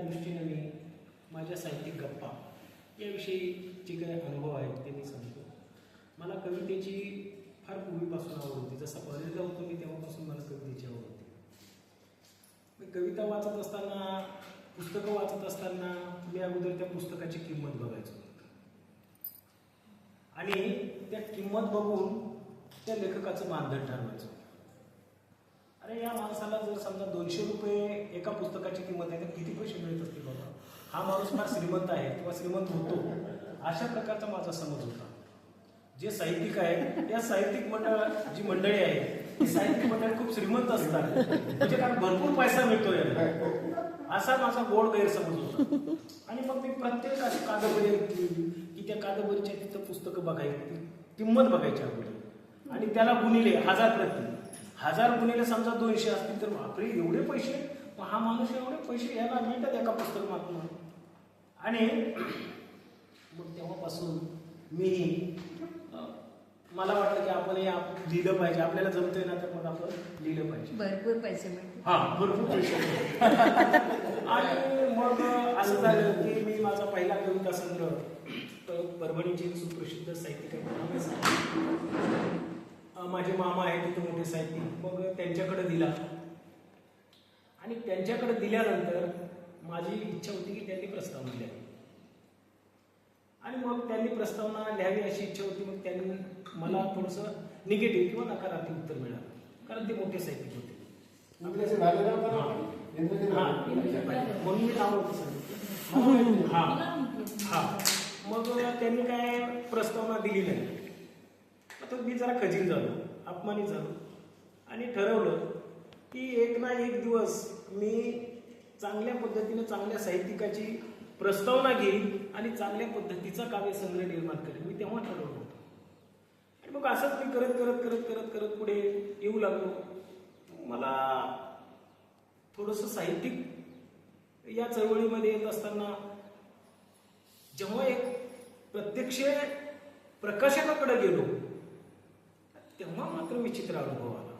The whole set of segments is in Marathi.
दृष्टीने मी माझ्या साहित्यिक गप्पा याविषयी जे काही अनुभव आहेत ते मी सांगतो. मला कवितेची फार पूर्वीपासून आवड होती. जसा कॉलेजला होतो मी तेव्हापासून मला कवितेची आवड होती. मी कविता वाचत असताना, पुस्तकं वाचत असताना मी अगोदर त्या पुस्तकाची किंमत बघायचो आणि त्या किंमत बघून त्या लेखकाचं मानधन ठरवायचो. अरे या माणसाला जर समजा 200 रुपये एका पुस्तकाची किंमत आहे तर किती पैसे मिळत असतील बाबा, हा माणूस फार श्रीमंत आहे किंवा श्रीमंत होतो, अशा प्रकारचा माझा समज होता. जे साहित्यिक आहे त्या साहित्यिक जी मंडळी आहे ती साहित्यिक मंडळी खूप श्रीमंत असतात, म्हणजे कारण भरपूर पैसा मिळतोय असा माझा गोड गैरसमज होता. आणि मग मी प्रत्येक अशी कादंबरी की त्या कादंबरीच्या तिथं पुस्तकं बघायची, किंमत बघायची अगोदर आणि त्याला गुणिले 1000 प्रति 1000 गुणिले समजा 200 असतील तर बापरे एवढे पैसे, हा माणूस एवढे पैसे याला मिळतात एका पुस्तकातून. आणि मग तेव्हापासून मी मला वाटलं की आपण हे लिहिलं पाहिजे, आपल्याला जमतंय ना तर मग आपण लिहिलं पाहिजे. भरपूर पैसे मिळते. हा भरपूर पैसे. आणि मग असं झालं की मी माझा पहिला कविता संग्रह परभणीचे सुप्रसिद्ध साहित्यिक माझे मामा आहेत तिथे मोठे साहित्यिक, मग त्यांच्याकडे दिला. आणि त्यांच्याकडे दिल्यानंतर माझी इच्छा होती की त्यांनी प्रस्तावना लिहावी आणि मग त्यांनी प्रस्तावना लिहावी अशी इच्छा होती. मग त्यांनी मला थोडंसं निगेटिव्ह किंवा नकारात्मक उत्तर मिळालं, कारण ते मोठे साहित्यिक होते. म्हणून मी नाव होतं सांगितलं. हा मग त्यांनी काय प्रस्तावना दिली नाही. तर मी जरा खजील झालो, अपमानित झालो आणि ठरवलं की एक ना एक दिवस मी चांगल्या पद्धतीने चांगल्या साहित्यिकाची प्रस्तावना घेईन आणि चांगल्या पद्धतीचा काव्यसंग्रह निर्माण करेन. मी तेव्हा ठरवलं होतं. आणि मग असंच मी करत करत करत करत करत पुढे येऊ लागलो. मला थोडंसं साहित्यिक या चळवळीमध्ये येत असताना जेव्हा एक प्रत्यक्ष प्रकाशकाकडे गेलो तेव्हा मात्र विचित्र अनुभव आला.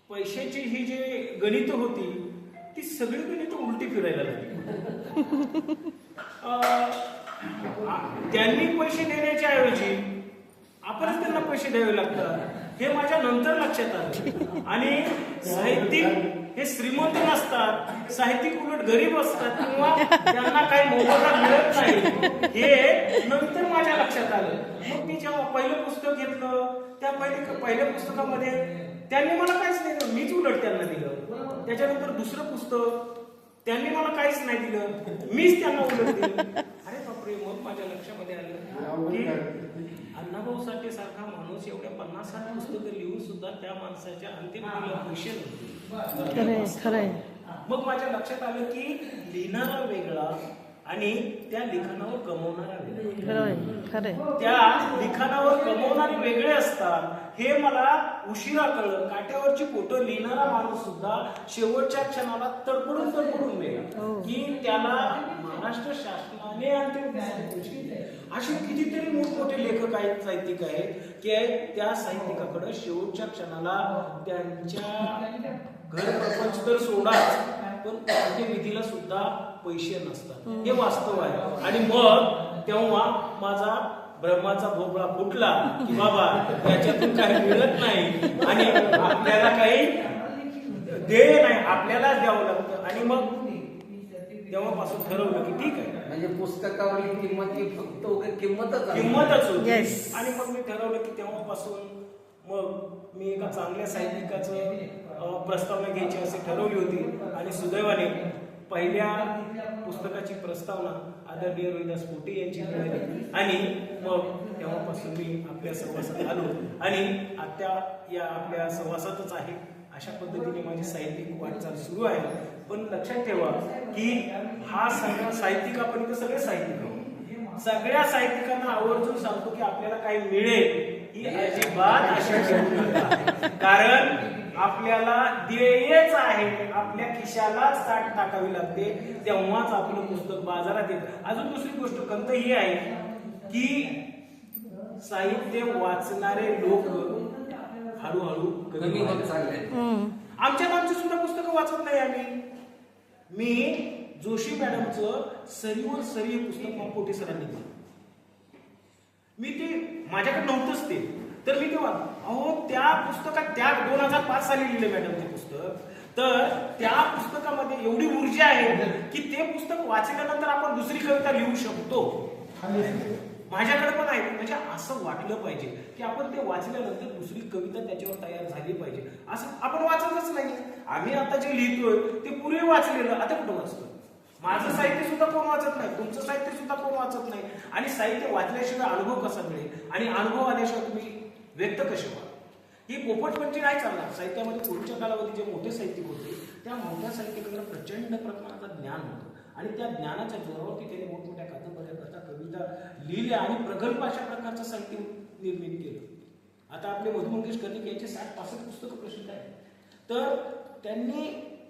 पैशाची ही जी गणित होती ती सगळी गणित उलटी फिरायला लागली. त्यांनी पैसे देण्याच्या ऐवजी आपणच त्यांना पैसे द्यावे लागतात हे माझ्या नंतर लक्षात आलं. आणि साहित्यिक हे श्रीमंत नसतात, साहित्यिक उलट गरीब असतात किंवा त्यांना काही मोबदला मिळत नाही हे नंतर माझ्या लक्षात आलं. मग मी जेव्हा पहिलं पुस्तक घेतलं त्या पहिल्या पुस्तकामध्ये त्यांनी मला काहीच नाही दिलं, मीच उलट त्यांना दिलं. त्याच्यानंतर दुसरं पुस्तक त्यांनी मला काहीच नाही दिलं, मीच त्यांना उलट दिलं. अरे बापरे, मग माझ्या लक्षामध्ये आलं की अण्णाभाऊ साठे सारखा माणूस एवढ्या 50-60 पुस्तकं लिहून सुद्धा त्या माणसाच्या अंतिम पैसे नव्हते. मग माझ्या लक्षात आलं की लिहिणारा वेगळा आणि त्या लिखाणावर कमवणारा वेगळा. त्या लिखाणावर कमवणारे वेगळे असतात हे मला उशिरा कळलं. काट्यावरची फोटो लिहिणारा माणूस सुद्धा शेवटच्या क्षणाला तडपडून मेला की त्याला महाराष्ट्र शासनाने अंतिम. असे कितीतरी मोठमोठे लेखक आहेत, साहित्यिक आहेत की त्या साहित्यिकाकडे शेवटच्या क्षणाला त्यांच्या घर प्रपंच तर सोडाच पण विधीला सुद्धा पैसे नसतात, हे वास्तव आहे. आणि मग तेव्हा माझा ब्रह्माचा भोपळा फुटला की बाबा त्याच्यातून काही मिळत नाही आणि आपल्याला काही ध्येय नाही, आपल्यालाच द्यावं लागतं. आणि मग तेव्हापासून ठरवलं की ठीक आहे, म्हणजे पुस्तकावरील किंमत ही फक्त किंमतच होती. आणि मग मी ठरवलं की तेव्हापासून मग मी एका चांगल्या साहित्यिकाचं प्रस्तावना घ्यायची अशी ठरवली होती. आणि सुदैवाने पहिल्या पुस्तकाची प्रस्तावना आदरणीय रोहिदास पोटे यांची मिळाली. आणि मग तेव्हापासून मी आपल्या सहवासात आलो आणि आता या आपल्या सहवासातच आहे. अशा पद्धतीने माझी साहित्यिक वाटचाल सुरू आहे. पण लक्षात ठेवा की हा सगळा साहित्यिक, आपण इथे सगळे साहित्यिक आहोत, सगळ्या साहित्यिकांना आवर्जून सांगतो की आपल्याला काही मिळेल ही अजिबात आशा ठेवू नका. कारण आपल्याला ध्येयच आहे, आपल्या खिशालाच साठ टाकावी लागते तेव्हाच आपलं पुस्तक बाजारात येतं. अजून दुसरी गोष्ट खंत ही आहे की साहित्य वाचणारे लोक हळूहळू कमी होत चालले. आमच्या सुद्धा पुस्तकं वाचत नाही आम्ही. मी जोशी मॅडमचं सरीवर सरी हे पुस्तक पोटे सरांनी दिलं. मी ते माझ्याकडे नव्हतंच ते, तर मी तेव्हा अहो त्या पुस्तकात त्या 2005 साली लिहिलं मॅडम ते पुस्तक. तर त्या पुस्तकामध्ये एवढी ऊर्जा आहे की ते पुस्तक वाचल्यानंतर आपण दुसरी कविता लिहू शकतो. माझ्याकडे पण आहे. म्हणजे असं वाटलं पाहिजे की आपण ते वाचल्यानंतर दुसरी कविता त्याच्यावर तयार झाली पाहिजे. असं आपण वाचतच नाही. आम्ही आता जे लिहितोय ते पूर्वी वाचलेलं आता कुठं वाचतोय. माझं साहित्य सुद्धा कोण वाचत नाही, तुमचं साहित्य सुद्धा कोण वाचत नाही. आणि साहित्य वाचल्याशिवाय अनुभव कसा मिळेल आणि अनुभव आल्याशिवाय तुम्ही व्यक्त कसे व्हाल. ही पोपटपंची नाही चालणार. साहित्यामध्ये पूर्वीच्या कालावधी जे मोठे साहित्यिक होते त्या मोठ्या साहित्यिकांना प्रचंड प्रमाणात ज्ञान होतं आणि त्या ज्ञानाच्या जोरावरती त्यांनी मोठमोठ्या कादंबऱ्या, कथा, कविता लिहिल्या आणि प्रगल्भ अशा प्रकारचं साहित्य निर्मित केलं. आता आपले मधु मंगेश कर्णिक यांचे 60-65 पुस्तकं प्रसिद्ध आहेत. तर त्यांनी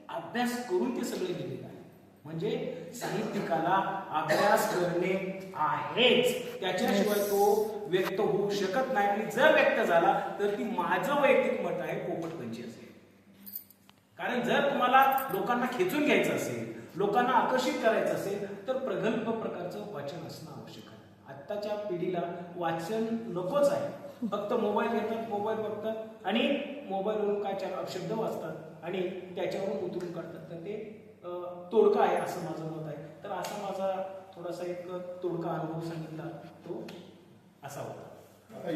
अभ्यास करून ते सगळे लिहिलेलं आहे. म्हणजे साहित्यिकाला अभ्यास करणे आहेच, त्याच्याशिवाय तो व्यक्त होऊ शकत नाही. आणि जर व्यक्त झाला तर ती माझं वैयक्तिक मत आहे पोपटपंची असेल. कारण जर तुम्हाला लोकांना खेचून घ्यायचं असेल, लोकांना आकर्षित करायचं असेल तर प्रगल्भ प्रकारचं वाचन असणं आवश्यक आहे. आत्ताच्या पिढीला वाचन नकोच आहे. फक्त मोबाईल घेतात, मोबाईल बघतात आणि मोबाईलवरून काय शब्द वाचतात आणि त्याच्यावरून उतरून काढतात. तर ते तोडका आहे असं माझं मत आहे. तर असा माझा थोडासा एक तोडका अनुभव सांगितला तो असा होता.